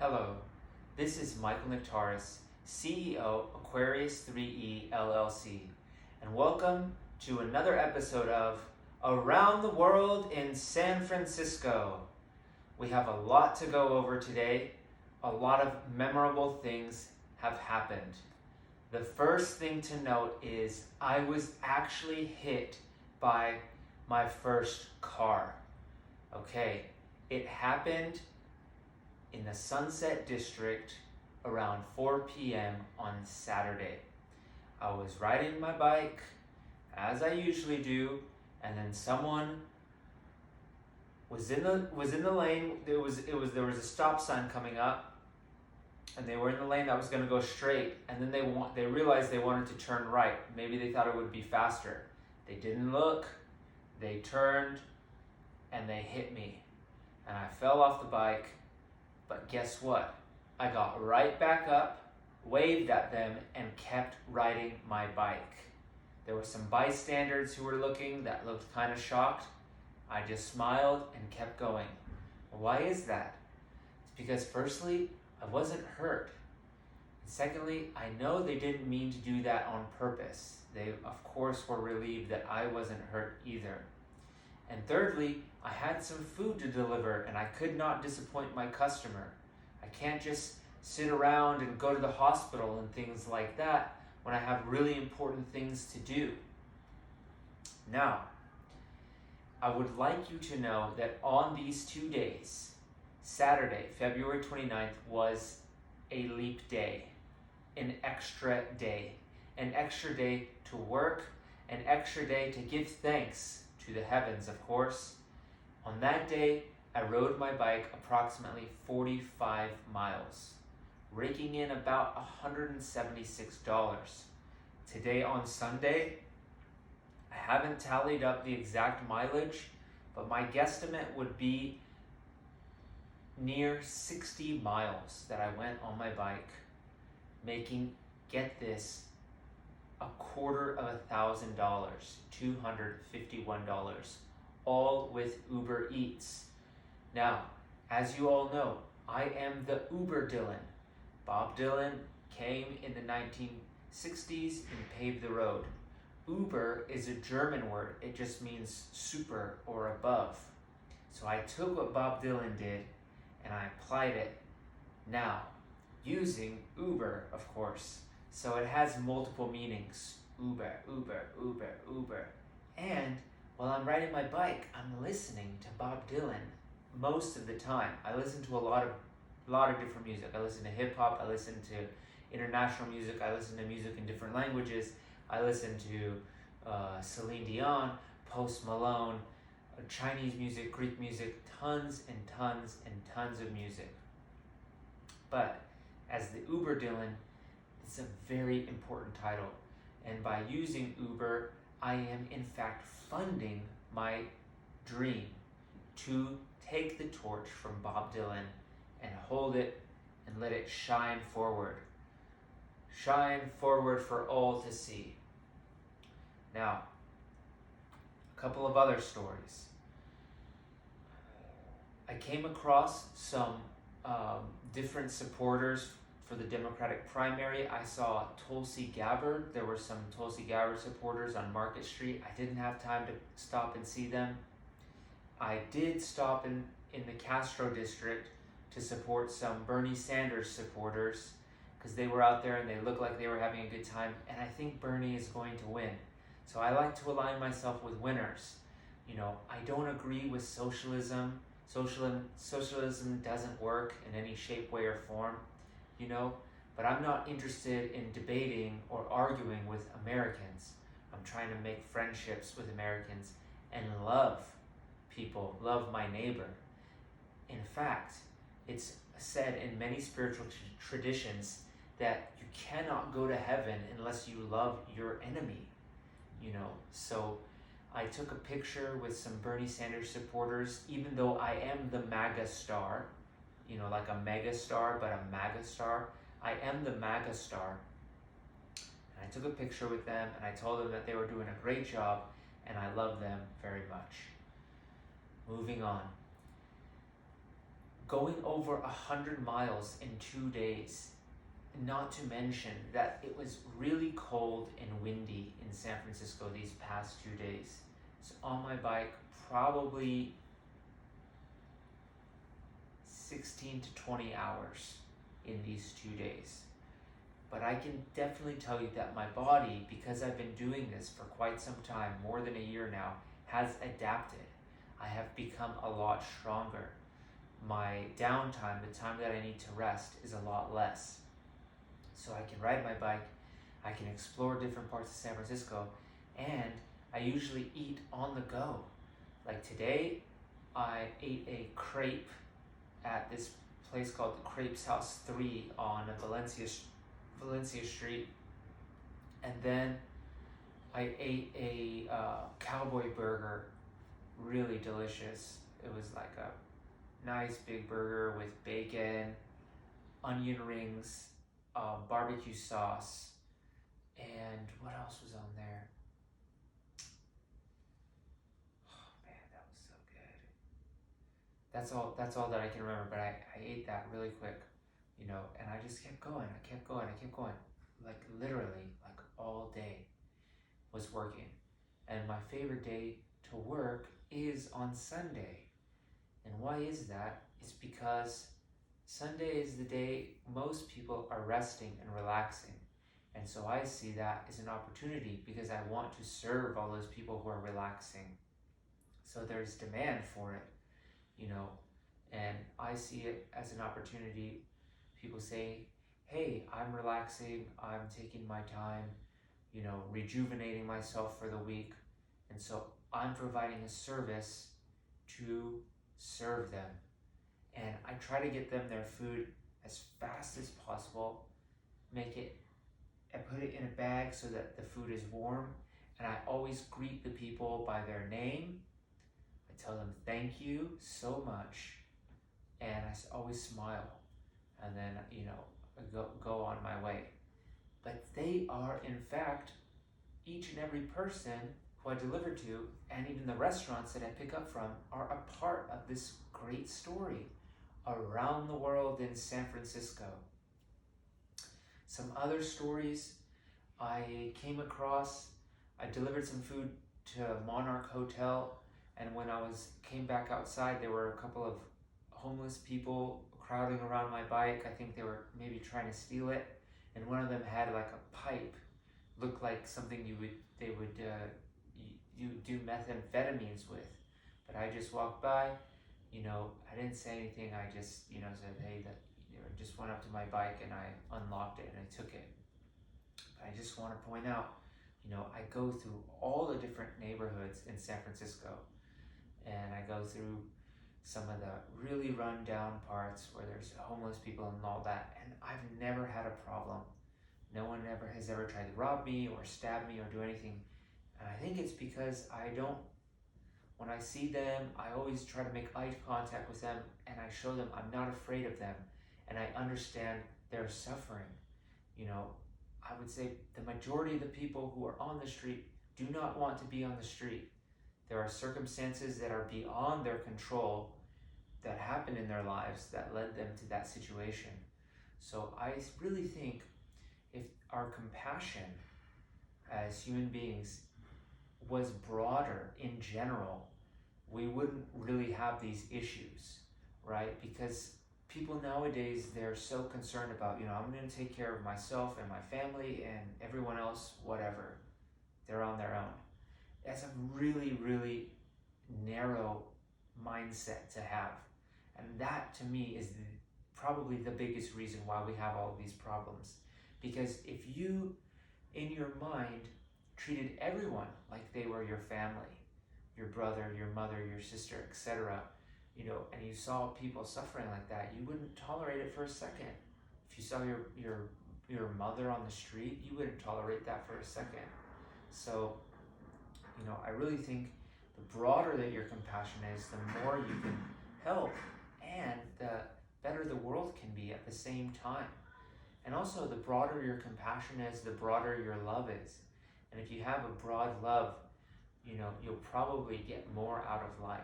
Hello, this is Michael Nectaris, CEO, Aquarius3E LLC, and welcome to another episode of Around the World in San Francisco. We have a lot to go over today. A lot of memorable things have happened. The first thing to note is I was actually hit by my first car. Okay, it happened in the Sunset District around 4 p.m. on Saturday. I was riding my bike as I usually do, and then someone was in the lane. There was a stop sign coming up, and they were in the lane that was going to go straight, and then they realized they wanted to turn right. Maybe they thought it would be faster. They didn't look. They turned and they hit me, and I fell off the bike. But guess what? I got right back up, waved at them, and kept riding my bike. There were some bystanders who were looking that looked kind of shocked. I just smiled and kept going. Why is that? It's because firstly, I wasn't hurt. And secondly, I know they didn't mean to do that on purpose. They, of course, were relieved that I wasn't hurt either. And thirdly, I had some food to deliver and I could not disappoint my customer. I can't just sit around and go to the hospital and things like that when I have really important things to do. Now, I would like you to know that on these 2 days, Saturday, February 29th, was a leap day, an extra day to work, an extra day to give thanks to the heavens, of course. On that day, I rode my bike approximately 45 miles, raking in about $176. Today on Sunday, I haven't tallied up the exact mileage, but my guesstimate would be near 60 miles that I went on my bike, making, get this, $251, $251, all with Uber Eats. Now, as you all know, I am the Uberdylan. Bob Dylan came in the 1960s and paved the road. Uber is a German word. It just means super or above. So I took what Bob Dylan did and I applied it now, using Uber, of course. So it has multiple meanings. Uber, Uber, Uber, Uber. And while I'm riding my bike, I'm listening to Bob Dylan most of the time. I listen to a lot of different music. I listen to hip hop, I listen to international music, I listen to music in different languages. I listen to Celine Dion, Post Malone, Chinese music, Greek music, tons and tons and tons of music. But as the Uberdylan, it's a very important title. And by using Uber, I am in fact funding my dream to take the torch from Bob Dylan and hold it and let it shine forward. Shine forward for all to see. Now, a couple of other stories. I came across some different supporters for the Democratic primary. I saw Tulsi Gabbard. There were some Tulsi Gabbard supporters on Market Street. I didn't have time to stop and see them. I did stop in the Castro district to support some Bernie Sanders supporters because they were out there and they looked like they were having a good time, and I think Bernie is going to win. So I like to align myself with winners. You know, I don't agree with socialism. Socialism doesn't work in any shape, way, or form. You know, but I'm not interested in debating or arguing with Americans. I'm trying to make friendships with Americans and love people, love my neighbor. In fact, it's said in many spiritual traditions that you cannot go to heaven unless you love your enemy, you know. So I took a picture with some Bernie Sanders supporters, even though I am the MAGA star, you know, like a mega star, but a MAGA star. I am the MAGA star. And I took a picture with them and I told them that they were doing a great job and I love them very much. Moving on. going over 100 miles in 2 days. Not to mention that it was really cold and windy in San Francisco these past 2 days. So on my bike, probably 16 to 20 hours in these 2 days. But I can definitely tell you that my body, because I've been doing this for quite some time, more than a year now, has adapted. I have become a lot stronger. My downtime, the time that I need to rest, is a lot less. So I can ride my bike, I can explore different parts of San Francisco, and I usually eat on the go. Like today, I ate a crepe at this place called the Crepes3E on Valencia Street, and then I ate a cowboy burger, really delicious. It was like a nice big burger with bacon, onion rings, barbecue sauce, and what else was on there? Oh man, that was so good. That's all that I can remember, but I ate that really quick, and I just kept going. I kept going. Like literally, like all day was working. And my favorite day to work is on Sunday. And why is that? It's because Sunday is the day most people are resting and relaxing. And so I see that as an opportunity because I want to serve all those people who are relaxing. So there's demand for it, and I see it as an opportunity. People say, hey, I'm relaxing, I'm taking my time, rejuvenating myself for the week. And so I'm providing a service to serve them. And I try to get them their food as fast as possible, I put it in a bag so that the food is warm, and I always greet the people by their name. I tell them thank you so much, and I always smile, and then, I go on my way. But they are, in fact, each and every person who I deliver to, and even the restaurants that I pick up from, are a part of this great story around the world in San Francisco. Some other stories I came across, I delivered some food to Monarch Hotel, and when I came back outside, there were a couple of homeless people crowding around my bike. I think they were maybe trying to steal it, and one of them had like a pipe, looked like something you do methamphetamines with. But I just walked by, I didn't say anything. I just, said, hey, just went up to my bike and I unlocked it and I took it. But I just want to point out, I go through all the different neighborhoods in San Francisco, and I go through some of the really run down parts where there's homeless people and all that, and I've never had a problem. No one has ever tried to rob me or stab me or do anything. And I think it's because when I see them, I always try to make eye contact with them, and I show them I'm not afraid of them, and I understand their suffering. I would say the majority of the people who are on the street do not want to be on the street. There are circumstances that are beyond their control that happen in their lives that led them to that situation. So I really think if our compassion as human beings was broader in general, we wouldn't really have these issues, right? Because people nowadays, they're so concerned about, I'm going to take care of myself and my family, and everyone else, whatever. They're on their own. That's a really, really narrow mindset to have. And that, to me, is probably the biggest reason why we have all of these problems. Because if you, in your mind, treated everyone like they were your family, your brother, your mother, your sister, etc., and you saw people suffering like that, you wouldn't tolerate it for a second. If you saw your mother on the street, you wouldn't tolerate that for a second. So, I really think the broader that your compassion is, the more you can help, and the better the world can be at the same time. And also, the broader your compassion is, the broader your love is. And if you have a broad love, you'll probably get more out of life.